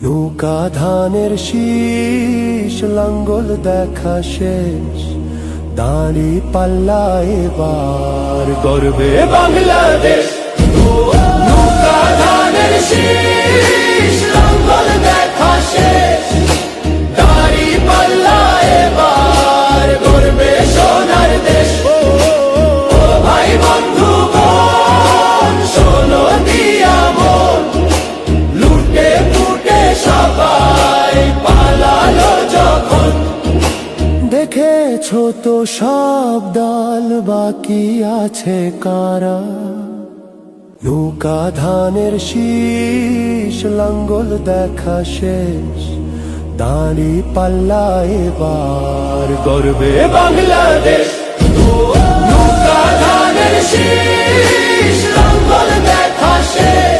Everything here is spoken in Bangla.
নৌকা ধানের শীষ, লাঙ্গল দেখা শেষ, দাঁড়ি পাল্লা এবার গর্বে বাংলাদেশ। নৌকা ধানের শীষ, লাঙ্গল দেখা শেষ, দাঁড়ি পাল্লা এবার গর্বে সোনার দেশ। ও ভাই বন্ধু বোন, শোনো দিয়া মন, লুটে পুটে সবাই পালালো যখন। দেখেছো তো সব দল, বাকি আছে কারা? নৌকা ধানের শীষ, লাঙ্গল দেখা শেষ, দাঁড়ি পাল্লা এবার গর্বে বাংলাদেশ। নৌকা ধানের শীষ, লাঙ্গল দেখা শেষ,